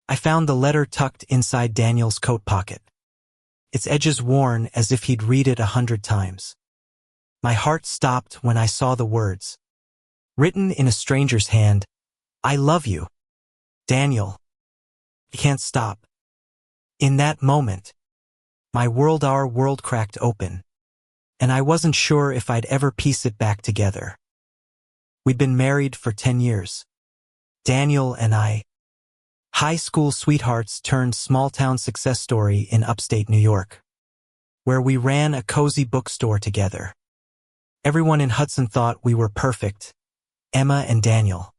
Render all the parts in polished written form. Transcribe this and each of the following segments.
I found the letter tucked inside Daniel's coat pocket, its edges worn as if he'd read it 100 times. My heart stopped when I saw the words, written in a stranger's hand, "I love you, Daniel." I can't stop. In that moment, our world cracked open, and I wasn't sure if I'd ever piece it back together. We'd been married for 10 years. Daniel and I, high school sweethearts turned small-town success story in upstate New York, where we ran a cozy bookstore together. Everyone in Hudson thought we were perfect, Emma and Daniel,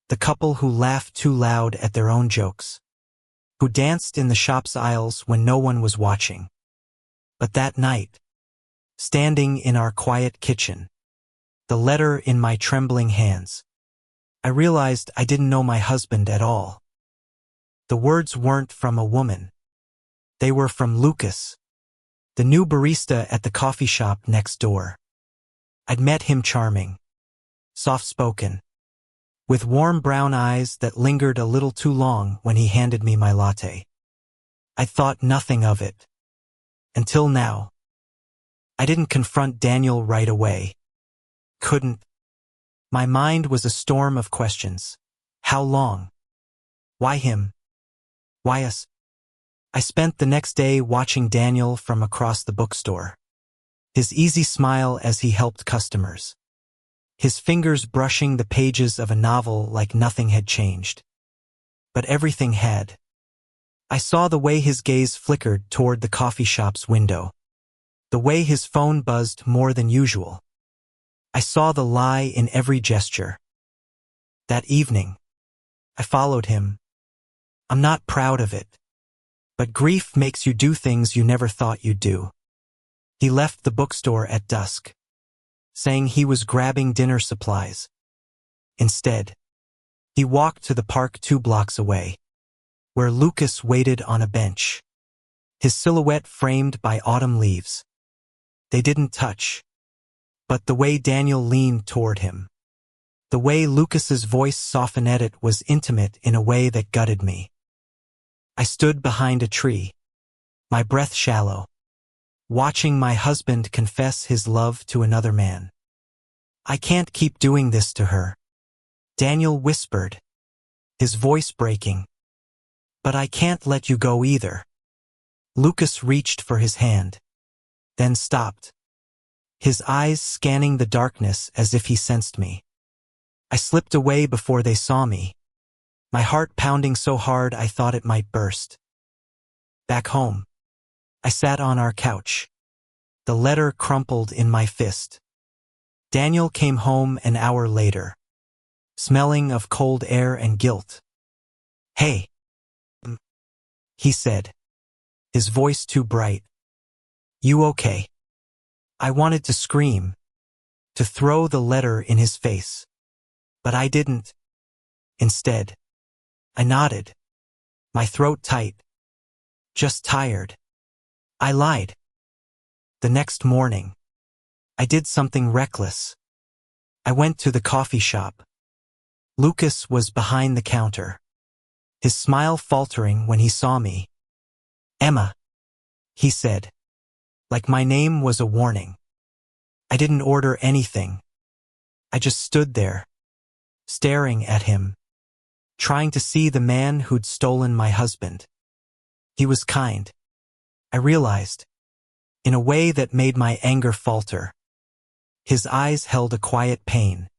the couple who laughed too loud at their own jokes, who danced in the shop's aisles when no one was watching. But that night, standing in our quiet kitchen, the letter in my trembling hands, I realized I didn't know my husband at all. The words weren't from a woman. They were from Lucas, the new barista at the coffee shop next door. I'd met him charming, soft-spoken, with warm brown eyes that lingered a little too long when he handed me my latte. I thought nothing of it. Until now. I didn't confront Daniel right away. Couldn't. My mind was a storm of questions. How long? Why him? Why us? I spent the next day watching Daniel from across the bookstore, his easy smile as he helped customers, his fingers brushing the pages of a novel like nothing had changed. But everything had. I saw the way his gaze flickered toward the coffee shop's window, the way his phone buzzed more than usual. I saw the lie in every gesture. That evening, I followed him. I'm not proud of it, but grief makes you do things you never thought you'd do. He left the bookstore at dusk, saying he was grabbing dinner supplies. Instead, he walked to the park 2 blocks away, where Lucas waited on a bench, his silhouette framed by autumn leaves. They didn't touch, but the way Daniel leaned toward him, the way Lucas's voice softened at it was intimate in a way that gutted me. I stood behind a tree, my breath shallow, watching my husband confess his love to another man. I can't keep doing this to her, Daniel whispered, his voice breaking. But I can't let you go either. Lucas reached for his hand, then stopped, his eyes scanning the darkness as if he sensed me. I slipped away before they saw me, my heart pounding so hard I thought it might burst. Back home, I sat on our couch, the letter crumpled in my fist. Daniel came home an hour later, smelling of cold air and guilt. "Hey," he said, his voice too bright. "You okay?" I wanted to scream, to throw the letter in his face, but I didn't. Instead, I nodded, my throat tight. Just tired. I lied. The next morning, I did something reckless. I went to the coffee shop. Lucas was behind the counter, his smile faltering when he saw me. "Emma," he said, like my name was a warning. I didn't order anything. I just stood there, staring at him, trying to see the man who'd stolen my husband. He was kind, I realized, in a way that made my anger falter. His eyes held a quiet pain,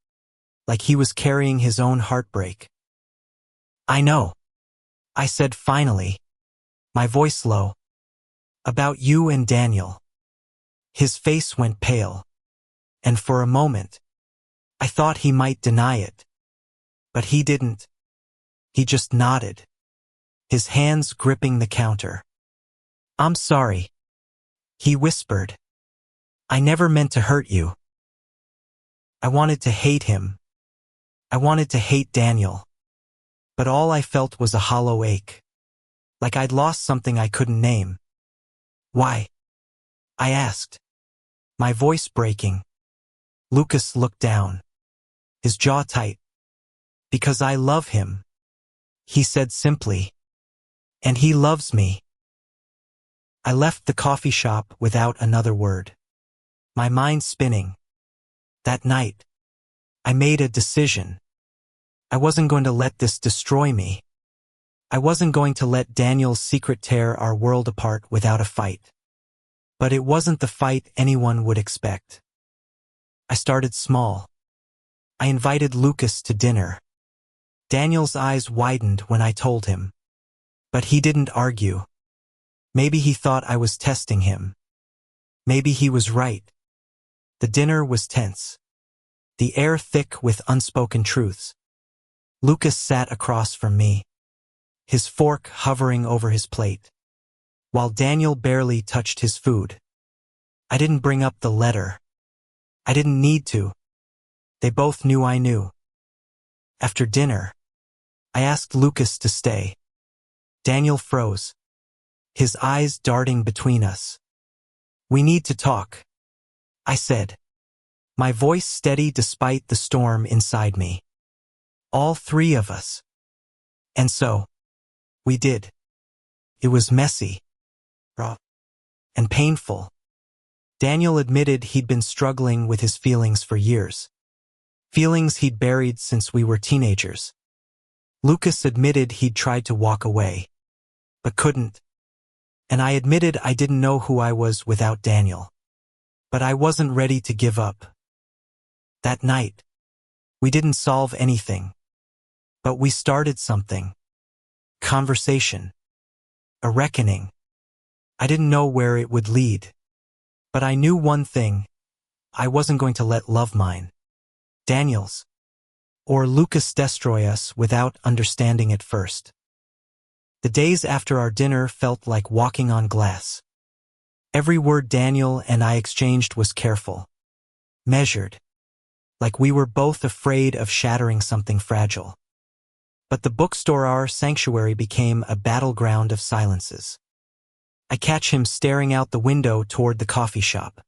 like he was carrying his own heartbreak. "I know," I said finally, my voice low. "About you and Daniel." His face went pale, and for a moment, I thought he might deny it. But he didn't. He just nodded, his hands gripping the counter. "I'm sorry," he whispered. "I never meant to hurt you." I wanted to hate him. I wanted to hate Daniel. But all I felt was a hollow ache, like I'd lost something I couldn't name. "Why?" I asked, my voice breaking. Lucas looked down, his jaw tight. "Because I love him," he said simply. And he loves me. I left the coffee shop without another word, my mind spinning. That night, I made a decision. I wasn't going to let this destroy me. I wasn't going to let Daniel's secret tear our world apart without a fight. But it wasn't the fight anyone would expect. I started small. I invited Lucas to dinner. Daniel's eyes widened when I told him. But he didn't argue. Maybe he thought I was testing him. Maybe he was right. The dinner was tense. The air thick with unspoken truths. Lucas sat across from me, his fork hovering over his plate, while Daniel barely touched his food. I didn't bring up the letter. I didn't need to. They both knew I knew. After dinner, I asked Lucas to stay. Daniel froze, his eyes darting between us. "We need to talk," I said, my voice steady despite the storm inside me. All three of us. And so, we did. It was messy, raw, and painful. Daniel admitted he'd been struggling with his feelings for years. Feelings he'd buried since we were teenagers. Lucas admitted he'd tried to walk away, but couldn't. And I admitted I didn't know who I was without Daniel. But I wasn't ready to give up. That night, we didn't solve anything. But we started something. Conversation. A reckoning. I didn't know where it would lead. But I knew one thing. I wasn't going to let love mine, Daniel's, or Lucas destroy us without understanding it first. The days after our dinner felt like walking on glass. Every word Daniel and I exchanged was careful, measured, like we were both afraid of shattering something fragile. But the bookstore, our sanctuary, became a battleground of silences. I'd catch him staring out the window toward the coffee shop,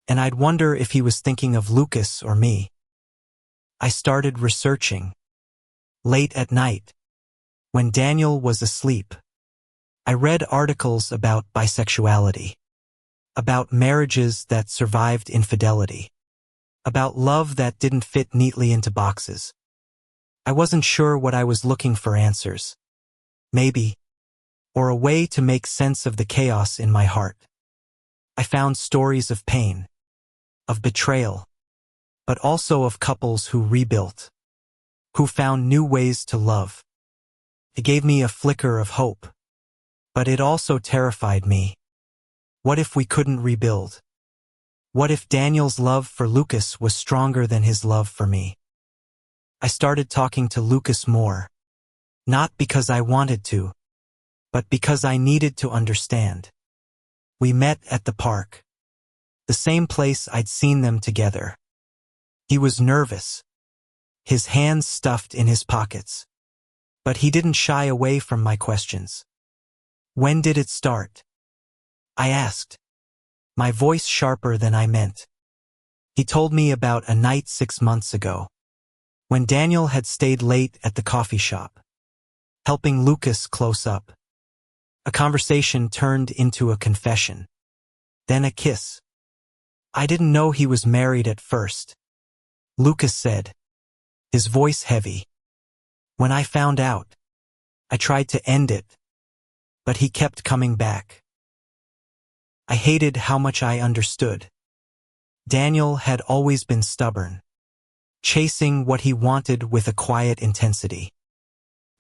and I'd wonder if he was thinking of Lucas or me. I started researching. Late at night, when Daniel was asleep, I read articles about bisexuality, about marriages that survived infidelity, about love that didn't fit neatly into boxes. I wasn't sure what I was looking for answers. Maybe, or a way to make sense of the chaos in my heart. I found stories of pain, of betrayal, but also of couples who rebuilt, who found new ways to love. It gave me a flicker of hope, but it also terrified me. What if we couldn't rebuild? What if Daniel's love for Lucas was stronger than his love for me? I started talking to Lucas more, not because I wanted to, but because I needed to understand. We met at the park, the same place I'd seen them together. He was nervous, his hands stuffed in his pockets, but he didn't shy away from my questions. "When did it start?" I asked, my voice sharper than I meant. He told me about a night 6 months ago, when Daniel had stayed late at the coffee shop, helping Lucas close up. A conversation turned into a confession, then a kiss. I didn't know he was married at first, Lucas said, his voice heavy. When I found out, I tried to end it, but he kept coming back. I hated how much I understood. Daniel had always been stubborn, chasing what he wanted with a quiet intensity.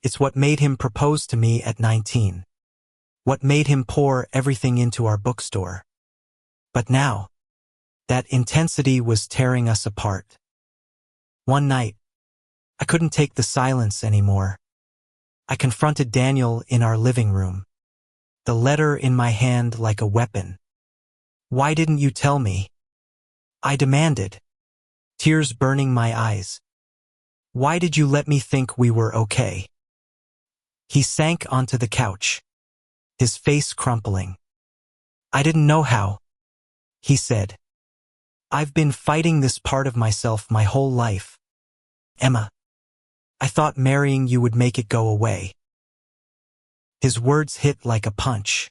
It's what made him propose to me at 19. What made him pour everything into our bookstore. But now, that intensity was tearing us apart. One night, I couldn't take the silence anymore. I confronted Daniel in our living room, the letter in my hand like a weapon. "Why didn't you tell me?" I demanded, tears burning my eyes. "Why did you let me think we were okay?" He sank onto the couch, his face crumpling. "I didn't know how," he said. "I've been fighting this part of myself my whole life. Emma, I thought marrying you would make it go away." His words hit like a punch.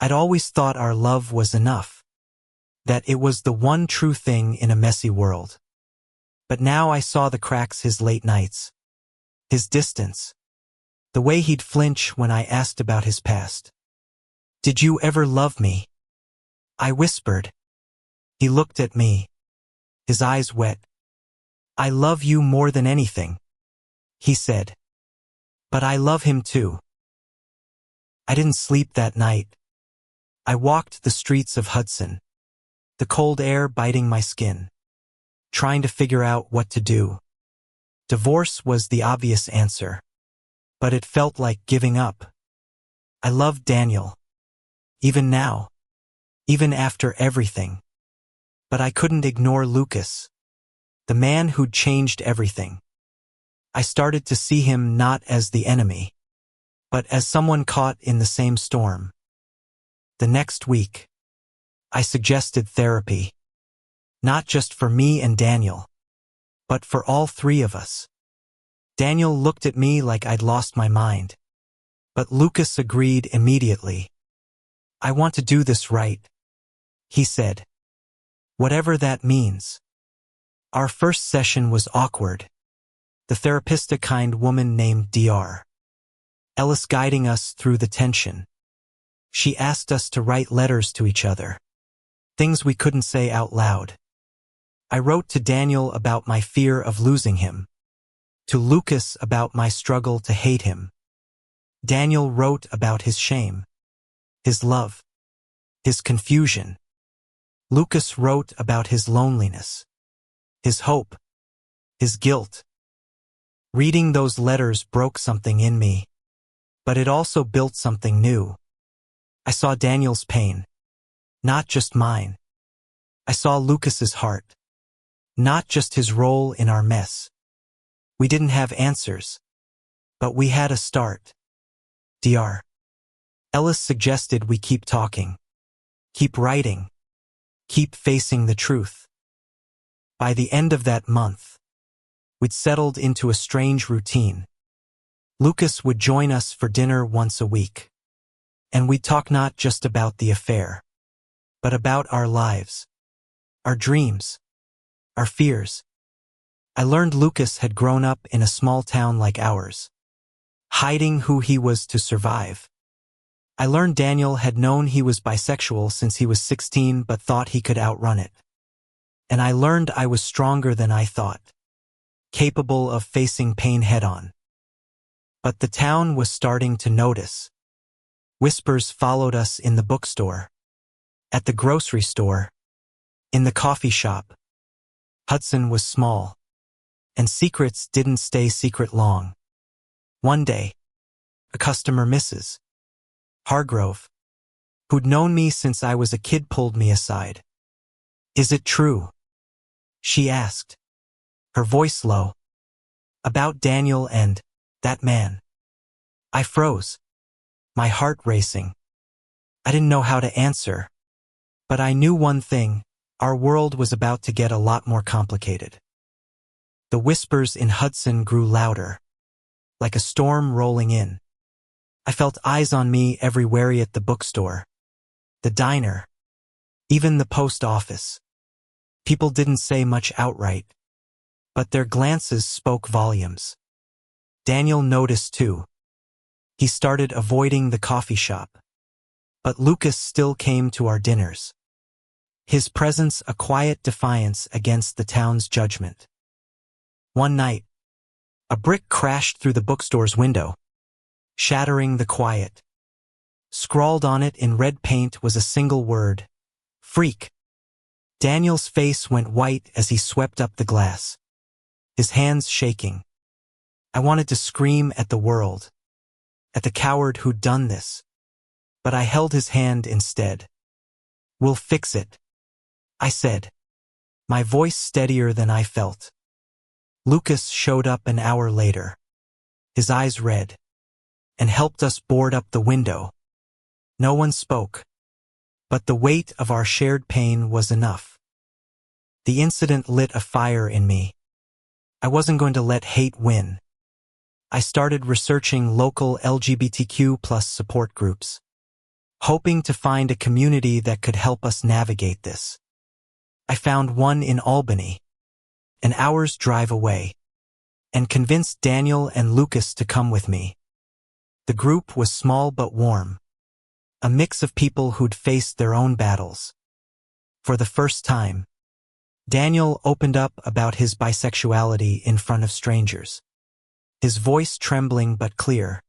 I'd always thought our love was enough, that it was the one true thing in a messy world. But now I saw the cracks: his late nights, his distance, the way he'd flinch when I asked about his past. "Did you ever love me?" I whispered. He looked at me, his eyes wet. "I love you more than anything," he said. "But I love him too." I didn't sleep that night. I walked the streets of Hudson, the cold air biting my skin, trying to figure out what to do. Divorce was the obvious answer, but it felt like giving up. I loved Daniel, even now, even after everything. But I couldn't ignore Lucas, the man who'd changed everything. I started to see him not as the enemy, but as someone caught in the same storm. The next week, I suggested therapy, not just for me and Daniel, but for all three of us. Daniel looked at me like I'd lost my mind, but Lucas agreed immediately. "I want to do this right," he said, "whatever that means." Our first session was awkward. The therapist, a kind woman named Dr. Ellis, guiding us through the tension. She asked us to write letters to each other, things we couldn't say out loud. I wrote to Daniel about my fear of losing him, to Lucas about my struggle to hate him. Daniel wrote about his shame, his love, his confusion. Lucas wrote about his loneliness, his hope, his guilt. Reading those letters broke something in me, but it also built something new. I saw Daniel's pain, not just mine. I saw Lucas's heart, not just his role in our mess. We didn't have answers, but we had a start. Dr. Ellis suggested we keep talking, keep writing, keep facing the truth. By the end of that month, we'd settled into a strange routine. Lucas would join us for dinner once a week, and we'd talk not just about the affair, but about our lives, our dreams, our fears. I learned Lucas had grown up in a small town like ours, hiding who he was to survive. I learned Daniel had known he was bisexual since he was 16 but thought he could outrun it. And I learned I was stronger than I thought, capable of facing pain head-on. But the town was starting to notice. Whispers followed us in the bookstore, at the grocery store, in the coffee shop. Hudson was small, and secrets didn't stay secret long. One day, a customer, Mrs. Hargrove, who'd known me since I was a kid, pulled me aside. "Is it true?" she asked, her voice low. "About Daniel and that man?" I froze, my heart racing. I didn't know how to answer, but I knew one thing: our world was about to get a lot more complicated. The whispers in Hudson grew louder, like a storm rolling in. I felt eyes on me everywhere: at the bookstore, the diner, even the post office. People didn't say much outright, but their glances spoke volumes. Daniel noticed too. He started avoiding the coffee shop, but Lucas still came to our dinners. His presence a quiet defiance against the town's judgment. One night, a brick crashed through the bookstore's window, shattering the quiet. Scrawled on it in red paint was a single word: freak. Daniel's face went white as he swept up the glass, his hands shaking. I wanted to scream at the world, at the coward who'd done this, but I held his hand instead. "We'll fix it," I said, my voice steadier than I felt. Lucas showed up an hour later, his eyes red, and helped us board up the window. No one spoke, but the weight of our shared pain was enough. The incident lit a fire in me. I wasn't going to let hate win. I started researching local LGBTQ+ support groups, hoping to find a community that could help us navigate this. I found one in Albany, an hour's drive away, and convinced Daniel and Lucas to come with me. The group was small but warm, a mix of people who'd faced their own battles. For the first time, Daniel opened up about his bisexuality in front of strangers, his voice trembling but clear.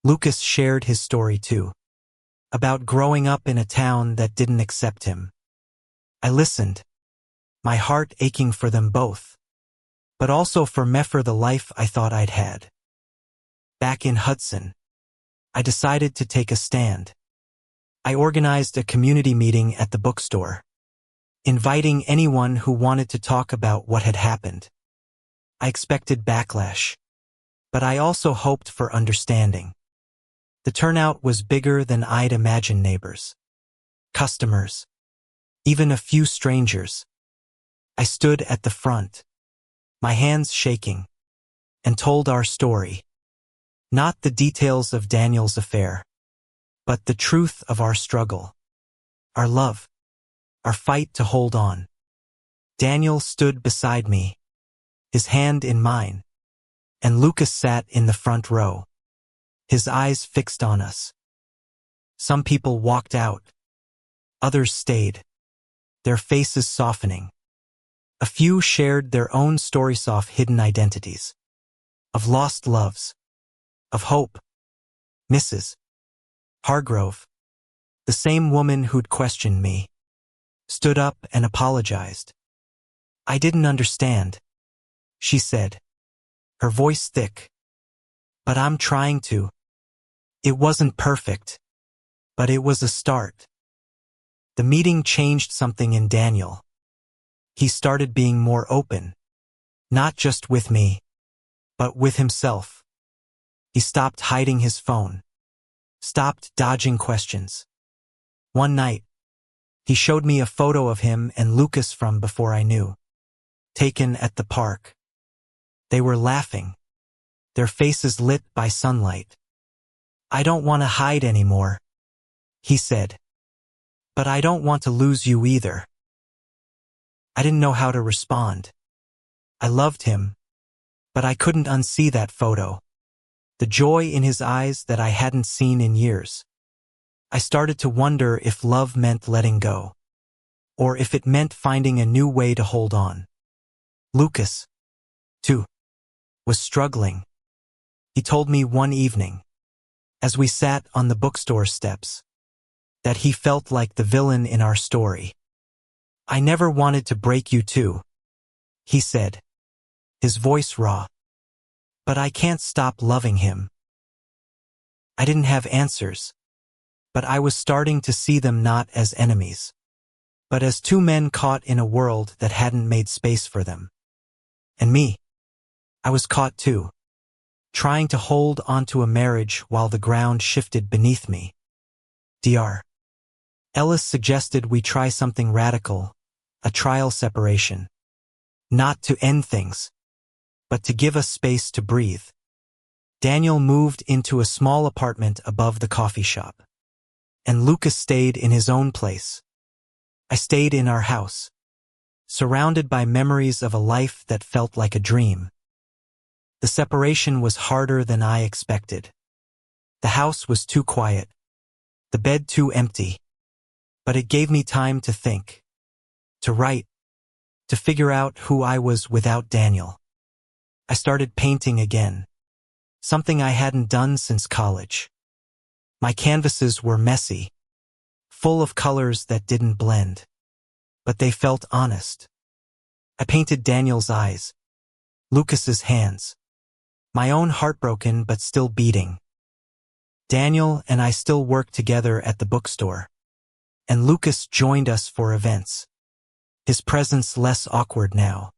Lucas shared his story too, about growing up in a town that didn't accept him. I listened, my heart aching for them both, but also for me for the life I thought I'd had. Back in Hudson, I decided to take a stand. I organized a community meeting at the bookstore, inviting anyone who wanted to talk about what had happened. I expected backlash, but I also hoped for understanding. The turnout was bigger than I'd imagined. Neighbors, customers, even a few strangers. I stood at the front, my hands shaking, and told our story. Not the details of Daniel's affair, but the truth of our struggle, our love, our fight to hold on. Daniel stood beside me, his hand in mine, and Lucas sat in the front row, his eyes fixed on us. Some people walked out, others stayed, their faces softening. A few shared their own stories of hidden identities, of lost loves, of hope. Mrs. Hargrove, the same woman who'd questioned me, stood up and apologized. I didn't understand, she said, her voice thick. But I'm trying to. It wasn't perfect, but it was a start. The meeting changed something in Daniel. He started being more open, not just with me, but with himself. He stopped hiding his phone, stopped dodging questions. One night, he showed me a photo of him and Lucas from before I knew, taken at the park. They were laughing, their faces lit by sunlight. I don't want to hide anymore, he said. But I don't want to lose you either. I didn't know how to respond. I loved him, but I couldn't unsee that photo, the joy in his eyes that I hadn't seen in years. I started to wonder if love meant letting go, or if it meant finding a new way to hold on. Lucas, too, was struggling. He told me one evening, as we sat on the bookstore steps, that he felt like the villain in our story. I never wanted to break you too, he said, his voice raw. But I can't stop loving him. I didn't have answers, but I was starting to see them not as enemies, but as two men caught in a world that hadn't made space for them. And me, I was caught too, trying to hold onto a marriage while the ground shifted beneath me. Dr. Ellis suggested we try something radical, a trial separation. Not to end things, but to give us space to breathe. Daniel moved into a small apartment above the coffee shop, and Lucas stayed in his own place. I stayed in our house, surrounded by memories of a life that felt like a dream. The separation was harder than I expected. The house was too quiet, the bed too empty, but it gave me time to think, to write, to figure out who I was without Daniel. I started painting again, something I hadn't done since college. My canvases were messy, full of colors that didn't blend, but they felt honest. I painted Daniel's eyes, Lucas's hands, my own heartbroken but still beating. Daniel and I still worked together at the bookstore, and Lucas joined us for events, his presence less awkward now.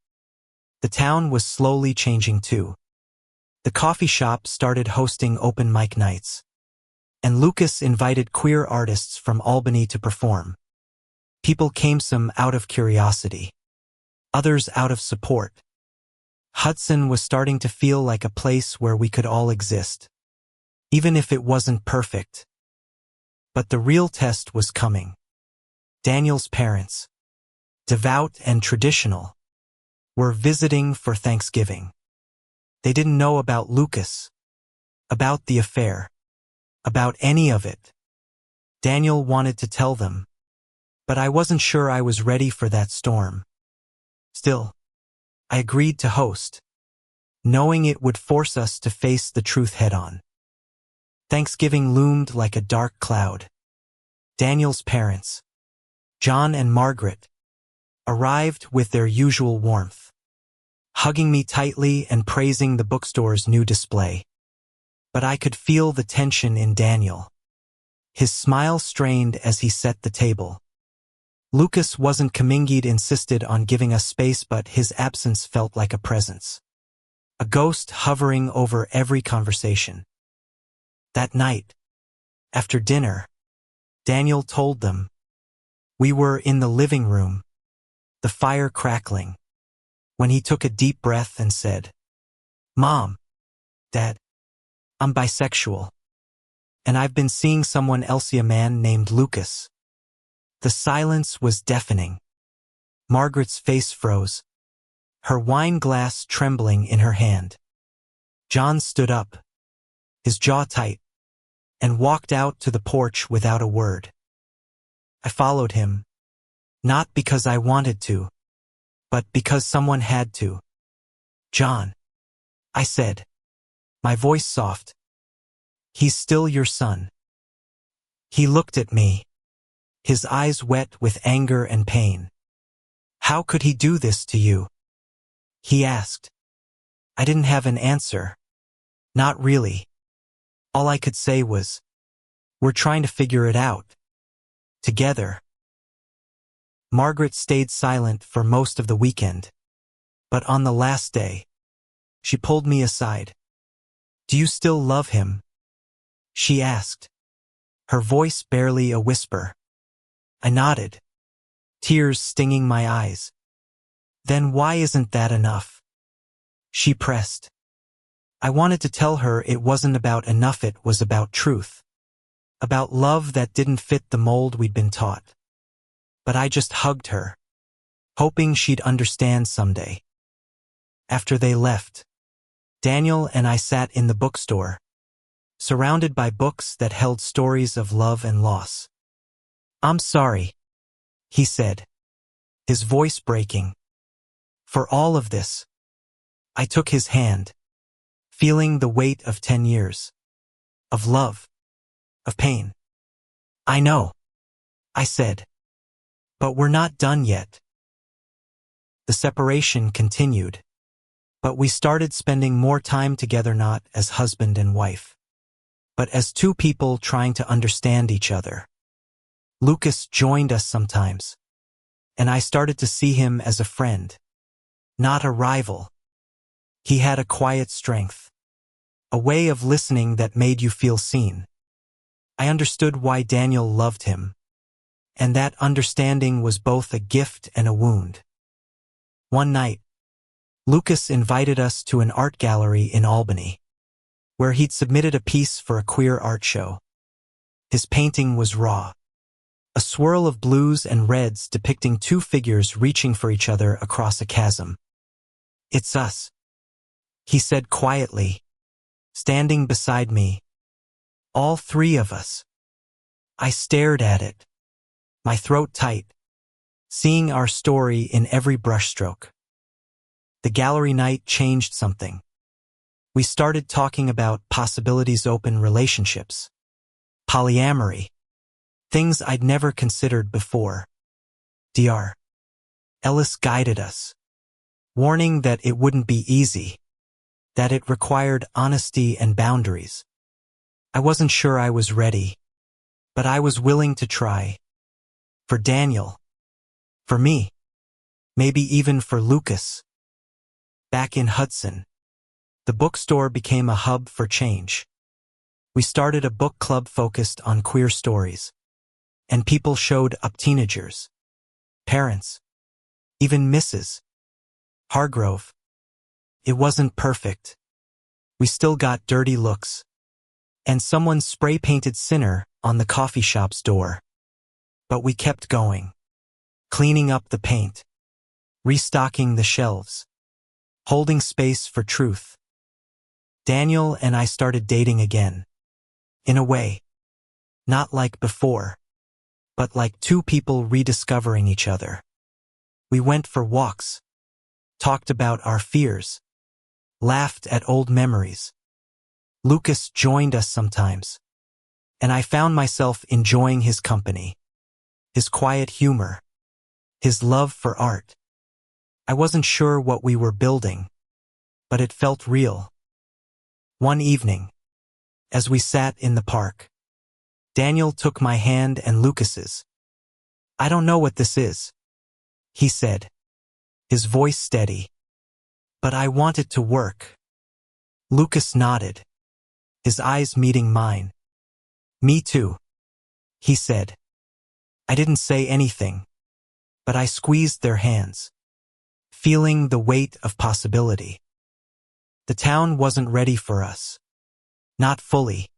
The town was slowly changing too. The coffee shop started hosting open mic nights, and Lucas invited queer artists from Albany to perform. People came, some out of curiosity, others out of support. Hudson was starting to feel like a place where we could all exist, even if it wasn't perfect. But the real test was coming. Daniel's parents, devout and traditional, were visiting for Thanksgiving. They didn't know about Lucas, about the affair, about any of it. Daniel wanted to tell them, but I wasn't sure I was ready for that storm. Still, I agreed to host, knowing it would force us to face the truth head-on. Thanksgiving loomed like a dark cloud. Daniel's parents, John and Margaret, arrived with their usual warmth, hugging me tightly and praising the bookstore's new display. But I could feel the tension in Daniel. His smile strained as he set the table. Lucas wasn't coming. He'd insisted on giving us space, but his absence felt like a presence, a ghost hovering over every conversation. That night, after dinner, Daniel told them. We were in the living room, the fire crackling, when he took a deep breath and said, "Mom, Dad, I'm bisexual, and I've been seeing someone else, a man named Lucas." The silence was deafening. Margaret's face froze, her wine glass trembling in her hand. John stood up, his jaw tight, and walked out to the porch without a word. I followed him, not because I wanted to, but because someone had to. "John," I said, my voice soft, "he's still your son." He looked at me, his eyes wet with anger and pain. "How could he do this to you?" he asked. I didn't have an answer. Not really. All I could say was, "We're trying to figure it out. Together." Margaret stayed silent for most of the weekend. But on the last day, she pulled me aside. "Do you still love him?" she asked, her voice barely a whisper. I nodded, tears stinging my eyes. "Then why isn't that enough?" she pressed. I wanted to tell her it wasn't about enough, it was about truth. About love that didn't fit the mold we'd been taught. But I just hugged her, hoping she'd understand someday. After they left, Daniel and I sat in the bookstore, surrounded by books that held stories of love and loss. "I'm sorry," he said, his voice breaking. "For all of this." I took his hand, feeling the weight of 10 years. Of love. Of pain. "I know," I said. "But we're not done yet." The separation continued, but we started spending more time together, not as husband and wife, but as two people trying to understand each other. Lucas joined us sometimes, and I started to see him as a friend, not a rival. He had a quiet strength, a way of listening that made you feel seen. I understood why Daniel loved him, and that understanding was both a gift and a wound. One night, Lucas invited us to an art gallery in Albany, where he'd submitted a piece for a queer art show. His painting was raw, a swirl of blues and reds depicting two figures reaching for each other across a chasm. "It's us," he said quietly, standing beside me. "All three of us." I stared at it, my throat tight, seeing our story in every brushstroke. The gallery night changed something. We started talking about possibilities, open relationships, polyamory, things I'd never considered before. Dr. Ellis guided us, warning that it wouldn't be easy, that it required honesty and boundaries. I wasn't sure I was ready, but I was willing to try. For Daniel. For me. Maybe even for Lucas. Back in Hudson, the bookstore became a hub for change. We started a book club focused on queer stories, and people showed up, teenagers, parents, even Mrs. Hargrove. It wasn't perfect. We still got dirty looks. And someone spray-painted "Sinner" on the coffee shop's door. But we kept going. Cleaning up the paint. Restocking the shelves. Holding space for truth. Daniel and I started dating again. In a way. Not like before. But like two people rediscovering each other. We went for walks. Talked about our fears. Laughed at old memories. Lucas joined us sometimes. And I found myself enjoying his company. His quiet humor. His love for art. I wasn't sure what we were building. But it felt real. One evening, as we sat in the park, Daniel took my hand and Lucas's. "I don't know what this is," he said, his voice steady. "But I want it to work." Lucas nodded, his eyes meeting mine. "Me too," he said. I didn't say anything, but I squeezed their hands, feeling the weight of possibility. The town wasn't ready for us. Not fully.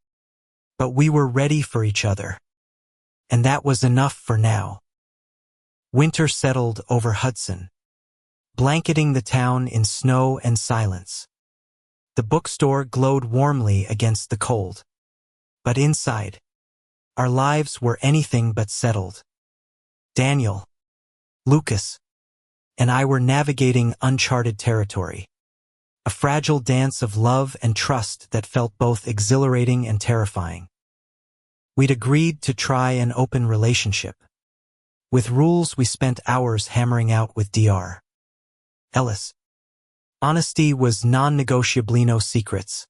But we were ready for each other. And that was enough for now. Winter settled over Hudson, blanketing the town in snow and silence. The bookstore glowed warmly against the cold. But inside, our lives were anything but settled. Daniel, Lucas, and I were navigating uncharted territory. A fragile dance of love and trust that felt both exhilarating and terrifying. We'd agreed to try an open relationship. With rules we spent hours hammering out with Dr. Ellis. Honesty was non-negotiable, no secrets.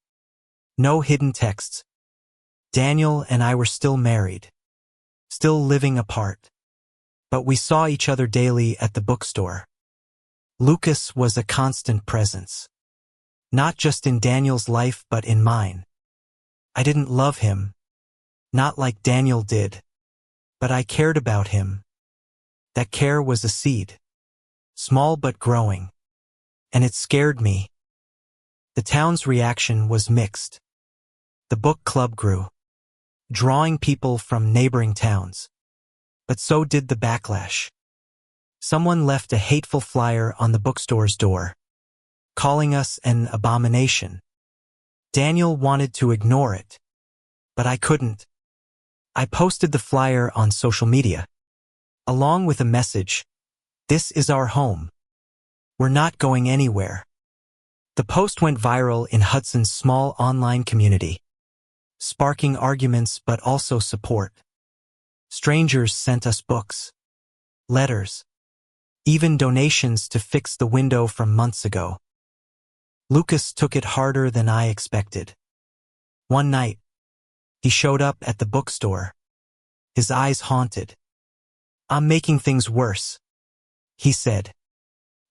No hidden texts. Daniel and I were still married. Still living apart. But we saw each other daily at the bookstore. Lucas was a constant presence. Not just in Daniel's life but in mine. I didn't love him. Not like Daniel did. But I cared about him. That care was a seed. Small but growing. And it scared me. The town's reaction was mixed. The book club grew, drawing people from neighboring towns. But so did the backlash. Someone left a hateful flyer on the bookstore's door, calling us an abomination. Daniel wanted to ignore it, but I couldn't. I posted the flyer on social media, along with a message, "This is our home. We're not going anywhere." The post went viral in Hudson's small online community, sparking arguments but also support. Strangers sent us books, letters, even donations to fix the window from months ago. Lucas took it harder than I expected. One night, he showed up at the bookstore, his eyes haunted. "I'm making things worse," he said,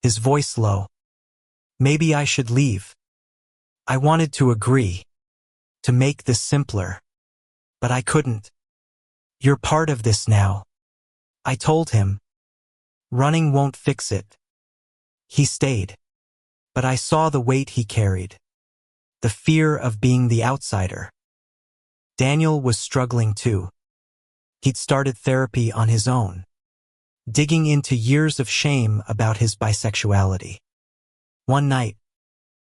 his voice low. "Maybe I should leave." I wanted to agree, to make this simpler, but I couldn't. "You're part of this now," I told him. "Running won't fix it." He stayed. But I saw the weight he carried. The fear of being the outsider. Daniel was struggling too. He'd started therapy on his own, digging into years of shame about his bisexuality. One night,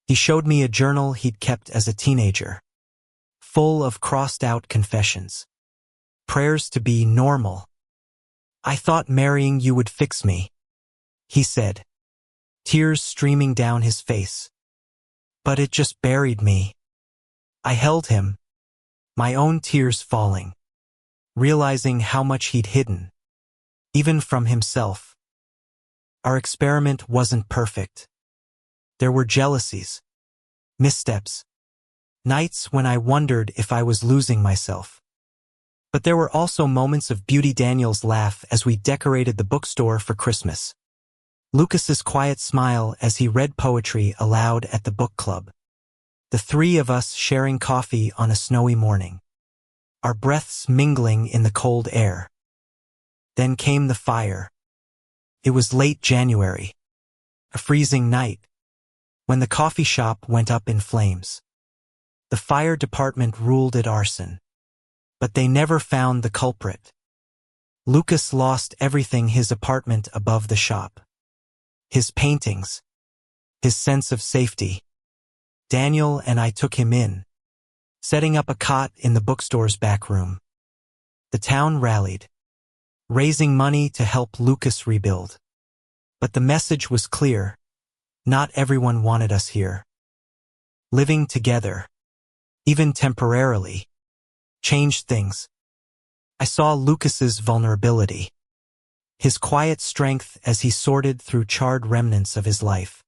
he showed me a journal he'd kept as a teenager, full of crossed-out confessions. Prayers to be normal. "I thought marrying you would fix me," he said, tears streaming down his face. But it just buried me. I held him, my own tears falling, realizing how much he'd hidden, even from himself. Our experiment wasn't perfect. There were jealousies, missteps, nights when I wondered if I was losing myself. But there were also moments of beauty. Daniel's laugh as we decorated the bookstore for Christmas. Lucas's quiet smile as he read poetry aloud at the book club. The three of us sharing coffee on a snowy morning, our breaths mingling in the cold air. Then came the fire. It was late January, a freezing night, when the coffee shop went up in flames. The fire department ruled it arson, but they never found the culprit. Lucas lost everything: his apartment above the shop, his paintings, his sense of safety. Daniel and I took him in, setting up a cot in the bookstore's back room. The town rallied, raising money to help Lucas rebuild. But the message was clear: not everyone wanted us here. Living together, even temporarily, changed things. I saw Lucas's vulnerability, his quiet strength as he sorted through charred remnants of his life.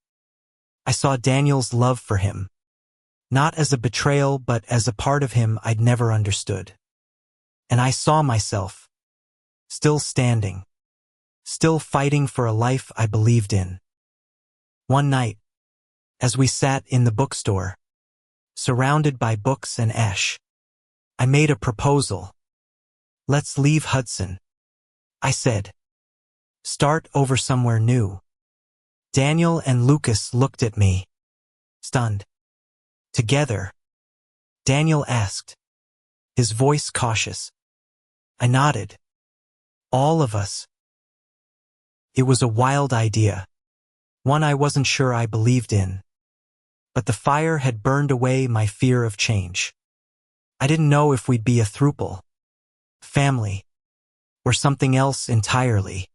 I saw Daniel's love for him, not as a betrayal but as a part of him I'd never understood. And I saw myself, still standing, still fighting for a life I believed in. One night, as we sat in the bookstore, surrounded by books and ash, I made a proposal. "Let's leave Hudson," I said. "Start over somewhere new." Daniel and Lucas looked at me, stunned. "Together?" Daniel asked, his voice cautious. I nodded. "All of us." It was a wild idea, one I wasn't sure I believed in. But the fire had burned away my fear of change. I didn't know if we'd be a throuple, family, or something else entirely.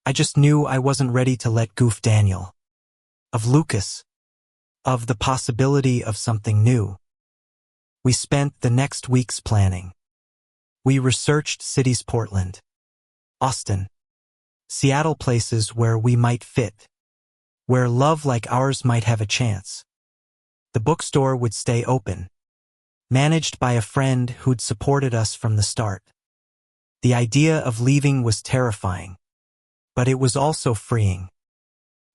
I just knew I wasn't ready to let go of Daniel, of Lucas, of the possibility of something new. We spent the next weeks planning. We researched cities: Portland, Austin, Seattle, places where we might fit, where love like ours might have a chance. The bookstore would stay open, managed by a friend who'd supported us from the start. The idea of leaving was terrifying, but it was also freeing.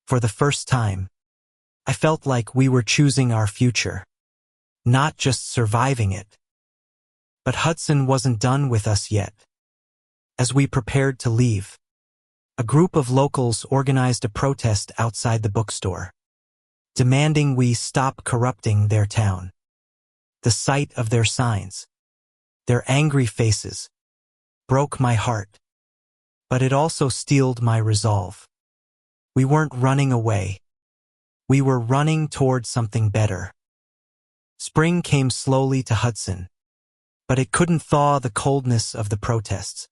For the first time, I felt like we were choosing our future, not just surviving it. But Hudson wasn't done with us yet. As we prepared to leave, a group of locals organized a protest outside the bookstore, demanding we stop corrupting their town. The sight of their signs, their angry faces, broke my heart. But it also steeled my resolve. We weren't running away. We were running toward something better. Spring came slowly to Hudson, but it couldn't thaw the coldness of the protests.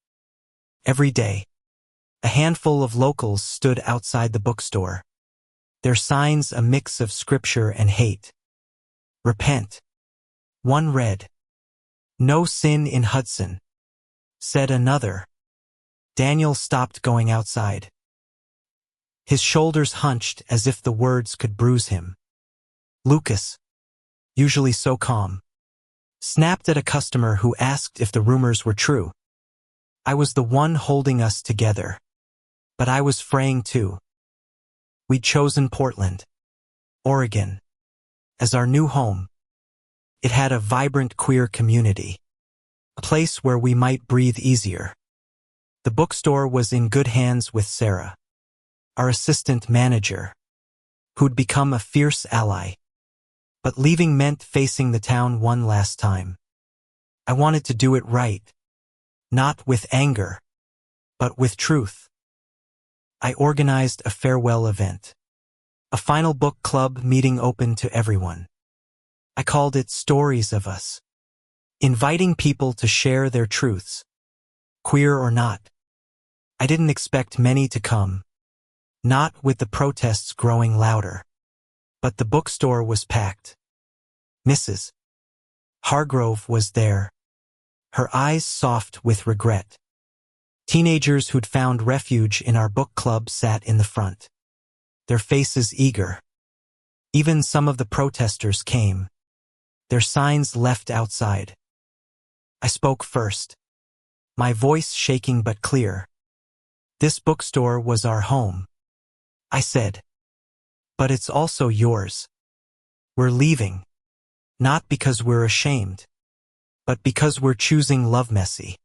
Every day, a handful of locals stood outside the bookstore, their signs a mix of scripture and hate. "Repent." One read. "No sin in Hudson," said another. Daniel stopped going outside. His shoulders hunched as if the words could bruise him. Lucas, usually so calm, snapped at a customer who asked if the rumors were true. I was the one holding us together, but I was fraying too. We'd chosen Portland, Oregon, as our new home. It had a vibrant queer community, a place where we might breathe easier. The bookstore was in good hands with Sarah, our assistant manager, who'd become a fierce ally. But leaving meant facing the town one last time. I wanted to do it right, not with anger, but with truth. I organized a farewell event, a final book club meeting open to everyone. I called it Stories of Us, inviting people to share their truths, queer or not. I didn't expect many to come, not with the protests growing louder. But the bookstore was packed. Mrs. Hargrove was there, her eyes soft with regret. Teenagers who'd found refuge in our book club sat in the front, their faces eager. Even some of the protesters came, their signs left outside. I spoke first, my voice shaking but clear. This bookstore was our home, I said. But it's also yours. We're leaving, not because we're ashamed, but because we're choosing love, messy,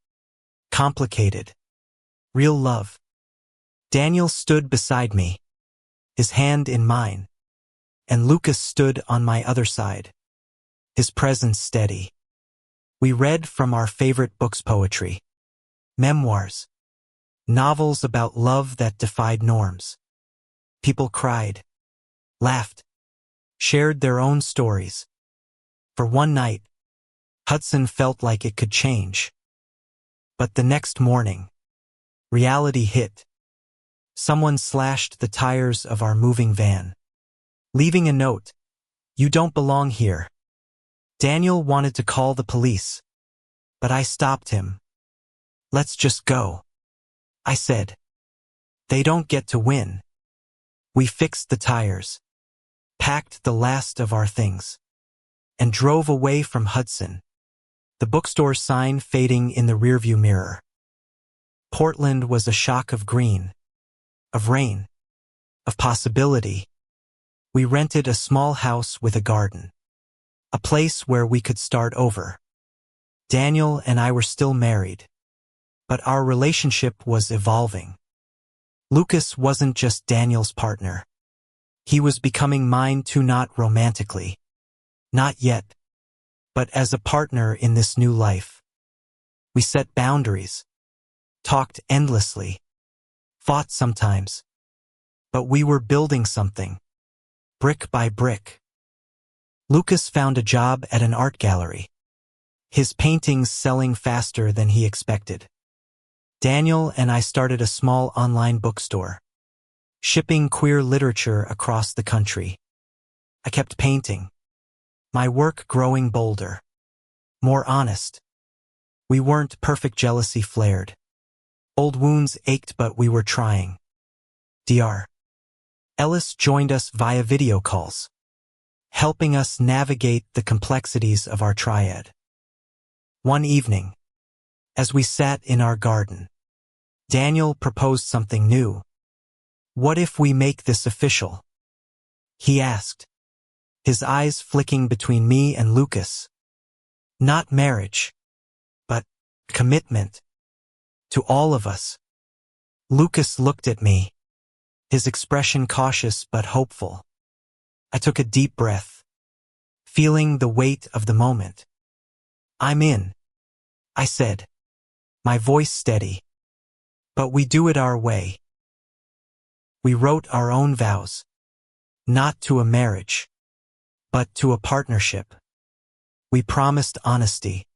complicated, real love. Daniel stood beside me, his hand in mine. and Lucas stood on my other side, his presence steady. We read from our favorite books: poetry, memoirs, novels about love that defied norms. People cried, laughed, shared their own stories. For one night, Hudson felt like it could change. But the next morning, reality hit. Someone slashed the tires of our moving van, leaving a note: "You don't belong here." Daniel wanted to call the police, but I stopped him. "Let's just go," I said. "They don't get to win." We fixed the tires, packed the last of our things, and drove away from Hudson, the bookstore sign fading in the rearview mirror. Portland was a shock of green, of rain, of possibility. We rented a small house with a garden, a place where we could start over. Daniel and I were still married, but our relationship was evolving. Lucas wasn't just Daniel's partner. He was becoming mine too, not romantically, not yet, but as a partner in this new life. We set boundaries, talked endlessly, fought sometimes, but we were building something, brick by brick. Lucas found a job at an art gallery, his paintings selling faster than he expected. Daniel and I started a small online bookstore, shipping queer literature across the country. I kept painting, my work growing bolder, more honest. We weren't perfect, jealousy flared. Old wounds ached, but we were trying. Dr. Ellis joined us via video calls, helping us navigate the complexities of our triad. One evening, as we sat in our garden, Daniel proposed something new. "What if we make this official?" he asked, his eyes flicking between me and Lucas. "Not marriage, but commitment. To all of us." Lucas looked at me, his expression cautious but hopeful. I took a deep breath, feeling the weight of the moment. "I'm in," I said, my voice steady. "But we do it our way." We wrote our own vows, not to a marriage, but to a partnership. We promised honesty,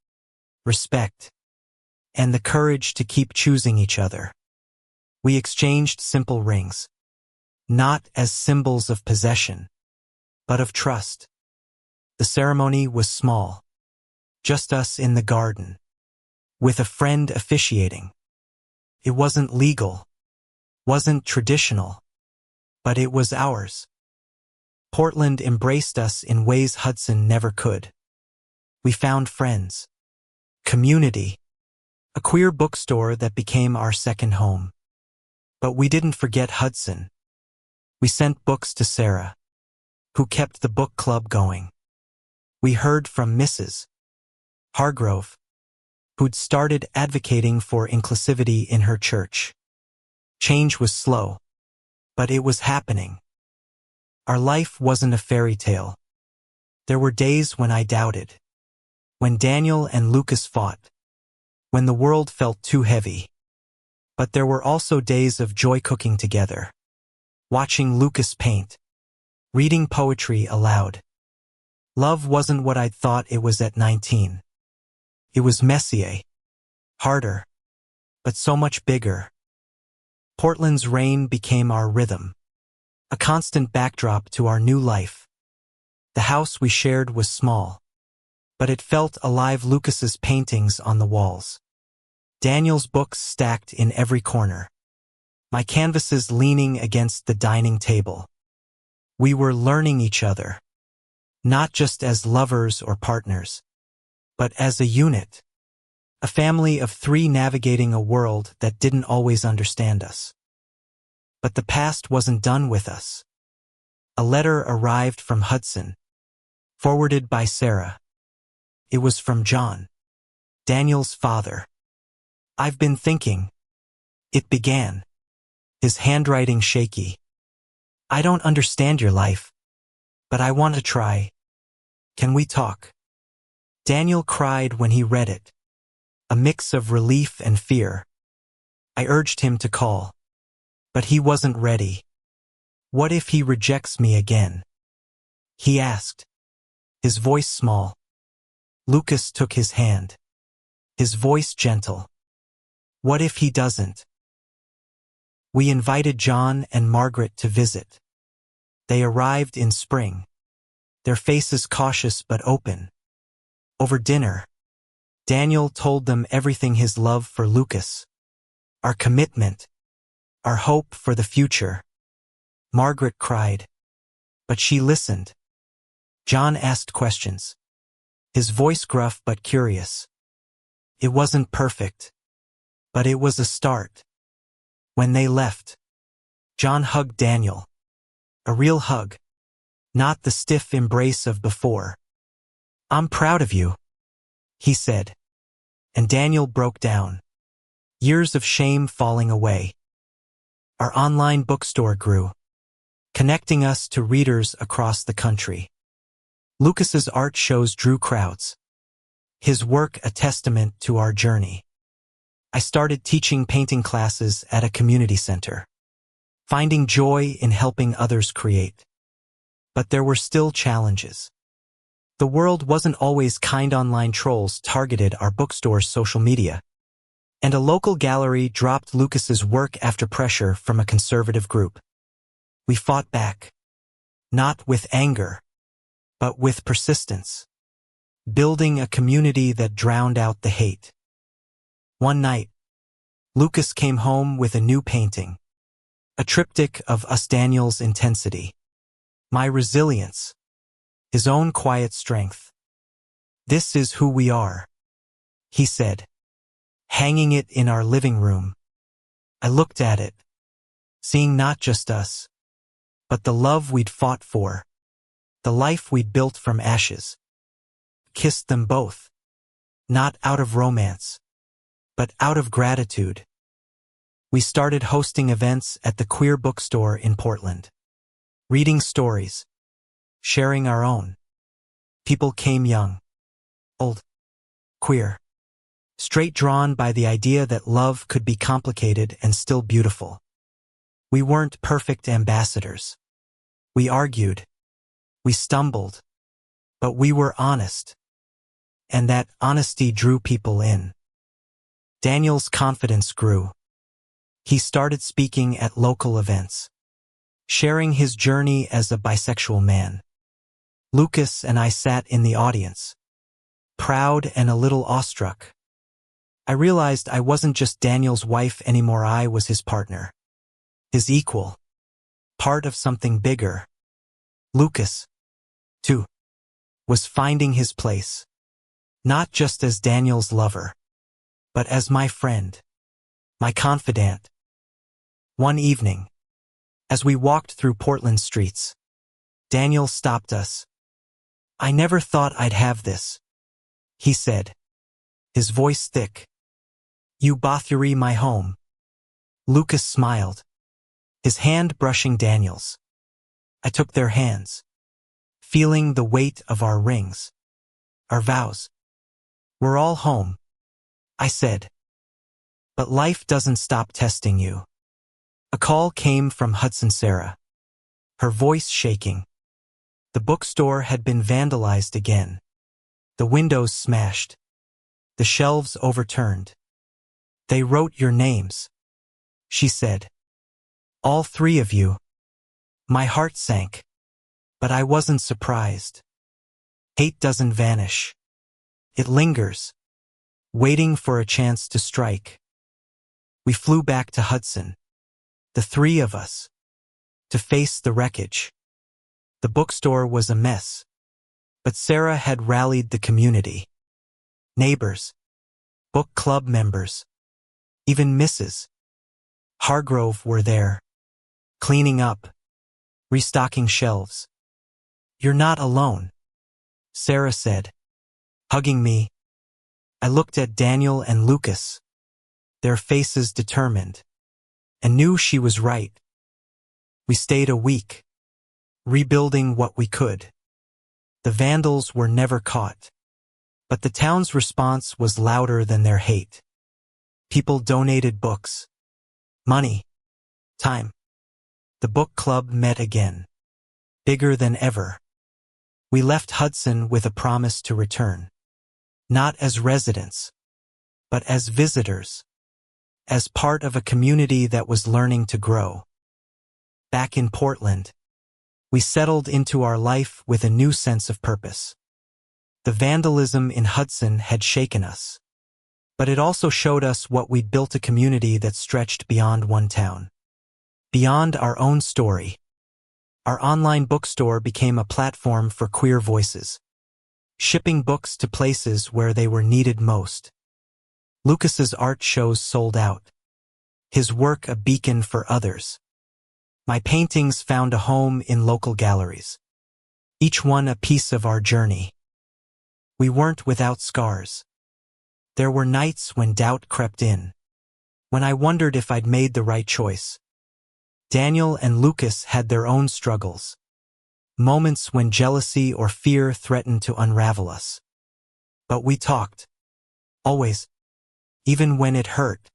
respect, and the courage to keep choosing each other. We exchanged simple rings, not as symbols of possession, but of trust. The ceremony was small, just us in the garden, with a friend officiating. It wasn't legal, wasn't traditional, but it was ours. Portland embraced us in ways Hudson never could. We found friends, community, a queer bookstore that became our second home. But we didn't forget Hudson. We sent books to Sarah, who kept the book club going. We heard from Mrs. Hargrove, who'd started advocating for inclusivity in her church. Change was slow, but it was happening. Our life wasn't a fairy tale. There were days when I doubted, when Daniel and Lucas fought, when the world felt too heavy. But there were also days of joy, cooking together, watching Lucas paint, reading poetry aloud. Love wasn't what I'd thought it was at 19. It was messier, harder, but so much bigger. Portland's rain became our rhythm, a constant backdrop to our new life. The house we shared was small, but it felt alive. Lucas's paintings on the walls, Daniel's books stacked in every corner, my canvases leaning against the dining table. We were learning each other, not just as lovers or partners, but as a unit, a family of three navigating a world that didn't always understand us. But the past wasn't done with us. A letter arrived from Hudson, forwarded by Sarah. It was from John, Daniel's father. "I've been thinking," it began, his handwriting shaky. "I don't understand your life, But I want to try. Can we talk? Daniel cried when he read it, a mix of relief and fear. I urged him to call, but he wasn't ready. What if he rejects me again? He asked, his voice small. Lucas took his hand, his voice gentle. What if he doesn't? We invited John and Margaret to visit. They arrived in spring, their faces cautious but open. Over dinner, Daniel told them everything: his love for Lucas, our commitment, our hope for the future. Margaret cried, but she listened. John asked questions, his voice gruff but curious. It wasn't perfect, but it was a start. When they left, John hugged Daniel. A real hug, not the stiff embrace of before. I'm proud of you, he said. And Daniel broke down, years of shame falling away. Our online bookstore grew, connecting us to readers across the country. Lucas's art shows drew crowds, his work a testament to our journey. I started teaching painting classes at a community center, finding joy in helping others create. But there were still challenges. The world wasn't always kind. Online trolls targeted our bookstore's social media, and a local gallery dropped Lucas's work after pressure from a conservative group. We fought back, not with anger, but with persistence, building a community that drowned out the hate. One night, Lucas came home with a new painting, a triptych of us: Daniel's intensity, my resilience, his own quiet strength. This is who we are, he said, hanging it in our living room. I looked at it, seeing not just us, but the love we'd fought for, the life we'd built from ashes. Kissed them both, not out of romance, but out of gratitude. We started hosting events at the queer bookstore in Portland, reading stories, sharing our own. People came young, old, queer, straight, drawn by the idea that love could be complicated and still beautiful. We weren't perfect ambassadors. We argued, we stumbled, but we were honest. And that honesty drew people in. Daniel's confidence grew. He started speaking at local events, sharing his journey as a bisexual man. Lucas and I sat in the audience, proud and a little awestruck. I realized I wasn't just Daniel's wife anymore. I was his partner, his equal, part of something bigger. Lucas, too, was finding his place, not just as Daniel's lover, but as my friend, my confidant. One evening, as we walked through Portland streets, Daniel stopped us. I never thought I'd have this, he said, his voice thick. You Bathory my home. Lucas smiled, his hand brushing Daniel's. I took their hands, feeling the weight of our rings, our vows. We're all home, I said. But life doesn't stop testing you. A call came from Hudson Sarah, her voice shaking. The bookstore had been vandalized again. The windows smashed, the shelves overturned. They wrote your names, she said. All three of you. My heart sank, but I wasn't surprised. Hate doesn't vanish. It lingers, waiting for a chance to strike. We flew back to Hudson, the three of us, to face the wreckage. The bookstore was a mess, but Sarah had rallied the community. Neighbors, book club members, even Mrs. Hargrove were there, cleaning up, restocking shelves. You're not alone, Sarah said, hugging me. I looked at Daniel and Lucas, their faces determined, and knew she was right. We stayed a week, rebuilding what we could. The vandals were never caught. But the town's response was louder than their hate. People donated books, money, time. The book club met again, bigger than ever. We left Hudson with a promise to return. Not as residents, but as visitors, as part of a community that was learning to grow. Back in Portland, we settled into our life with a new sense of purpose. The vandalism in Hudson had shaken us, but it also showed us what we'd built, a community that stretched beyond one town, beyond our own story. Our online bookstore became a platform for queer voices, shipping books to places where they were needed most. Lucas's art shows sold out, his work a beacon for others. My paintings found a home in local galleries, each one a piece of our journey. We weren't without scars. There were nights when doubt crept in, when I wondered if I'd made the right choice. Daniel and Lucas had their own struggles, moments when jealousy or fear threatened to unravel us. But we talked, always, even when it hurt.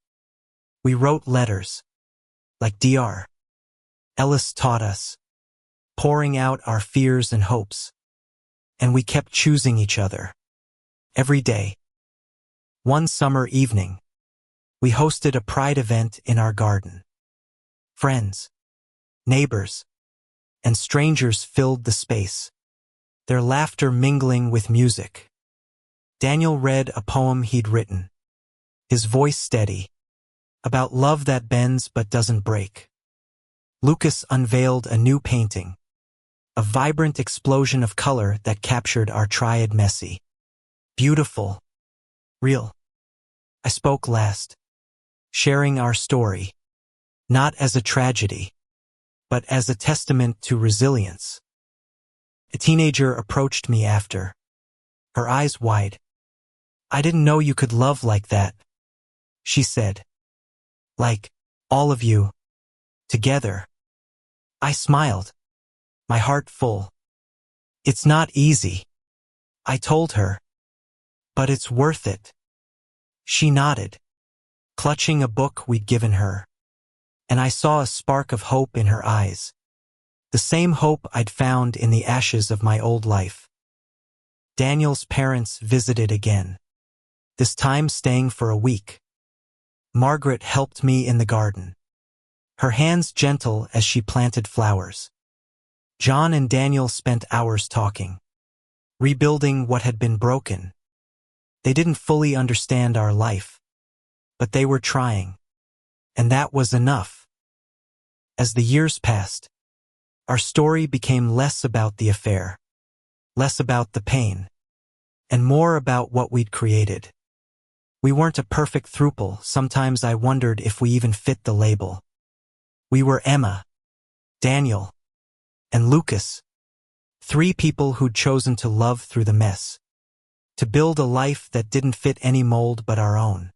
We wrote letters, like Dr. Ellis taught us, pouring out our fears and hopes. And we kept choosing each other, every day. One summer evening, we hosted a pride event in our garden. Friends, neighbors, and strangers filled the space, their laughter mingling with music. Daniel read a poem he'd written, his voice steady, about love that bends but doesn't break. Lucas unveiled a new painting, a vibrant explosion of color that captured our triad: messy, beautiful, real. I spoke last, sharing our story, not as a tragedy, but as a testament to resilience. A teenager approached me after, her eyes wide. "I didn't know you could love like that," she said. "Like, all of you, together." I smiled, my heart full. "It's not easy," I told her, "but it's worth it." She nodded, clutching a book we'd given her, and I saw a spark of hope in her eyes, the same hope I'd found in the ashes of my old life. Daniel's parents visited again, this time staying for a week. Margaret helped me in the garden, her hands gentle as she planted flowers. John and Daniel spent hours talking, rebuilding what had been broken. They didn't fully understand our life, but they were trying, and that was enough. As the years passed, our story became less about the affair, less about the pain, and more about what we'd created. We weren't a perfect throuple. Sometimes I wondered if we even fit the label. We were Emma, Daniel, and Lucas, three people who'd chosen to love through the mess, to build a life that didn't fit any mold but our own.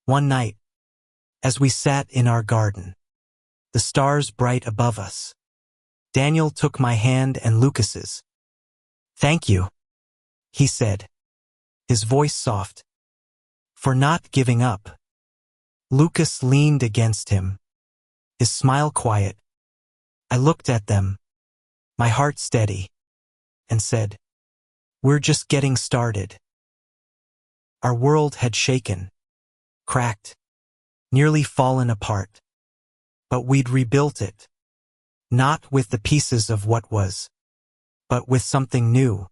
One night, as we sat in our garden, the stars bright above us, Daniel took my hand and Lucas's. "Thank you," he said, his voice soft, "for not giving up." Lucas leaned against him, his smile quiet. I looked at them, my heart steady, and said, "We're just getting started." Our world had shaken, cracked, nearly fallen apart. But we'd rebuilt it, not with the pieces of what was, but with something new,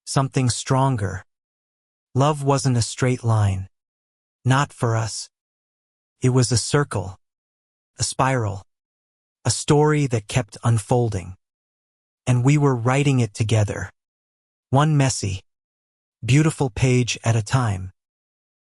something stronger. Love wasn't a straight line, not for us. It was a circle, a spiral, a story that kept unfolding. And we were writing it together, one messy, beautiful page at a time.